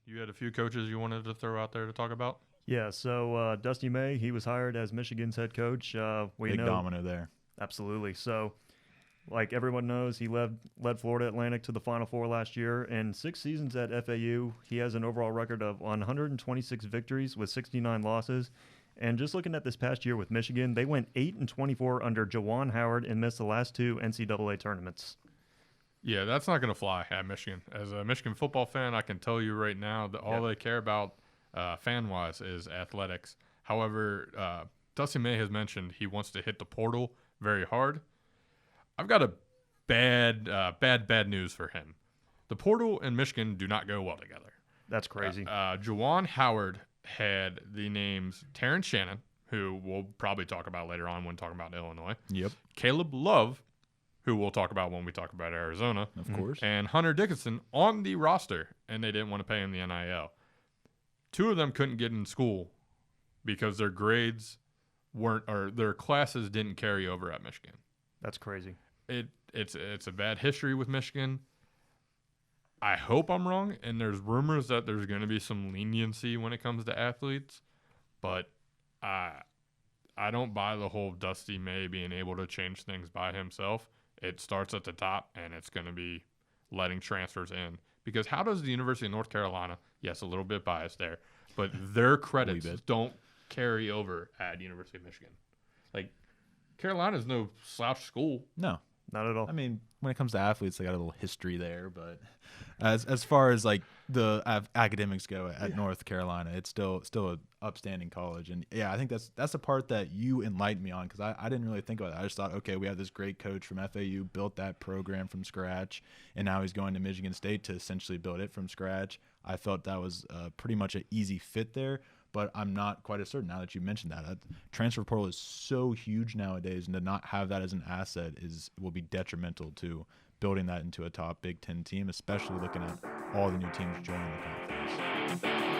you had a few coaches you wanted to throw out there to talk about? Yeah, so Dusty May, he was hired as Michigan's head coach. We Big know domino there. absolutely. So, like everyone knows, he led Florida Atlantic to the Final Four last year. In 6 seasons at FAU, he has an overall record of 126 victories with 69 losses. And just looking at this past year with Michigan, they went 8-24 under Jawan Howard and missed the last 2 NCAA tournaments. Yeah, that's not going to fly at Michigan. As a Michigan football fan, I can tell you right now that all they care about fan-wise is athletics. However, Dusty May has mentioned he wants to hit the portal very hard. I've got a bad news for him. The portal and Michigan do not go well together. That's crazy. Jawan Howard had the names Terrence Shannon, who we'll probably talk about later on when talking about Illinois. Yep, Caleb Love, who we'll talk about when we talk about Arizona. of course. And Hunter Dickinson on the roster, and they didn't want to pay him the NIL. 2 of them couldn't get in school because their grades weren't, or their classes didn't carry over at Michigan. That's crazy. It's a bad history with Michigan. I hope I'm wrong, and there's rumors that there's going to be some leniency when it comes to athletes, but I don't buy the whole Dusty May being able to change things by himself. It starts at the top, and it's going to be letting transfers in. Because how does the University of North Carolina, yes, a little bit biased there, but their credits don't carry over at University of Michigan? Like, Carolina's no slouch school. No, Not at all. I mean, when it comes to athletes, they got a little history there, but as far as like the academics go at North Carolina, it's still an upstanding college. And yeah, I think that's the part that you enlightened me on, because I didn't really think about it. I just thought, okay, we have this great coach from FAU, built that program from scratch, and now he's going to Michigan State to essentially build it from scratch. I felt that was pretty much an easy fit there. But I'm not quite as certain now that you mentioned that. Transfer portal is so huge nowadays, and to not have that as an asset will be detrimental to building that into a top Big Ten team, especially looking at all the new teams joining the conference.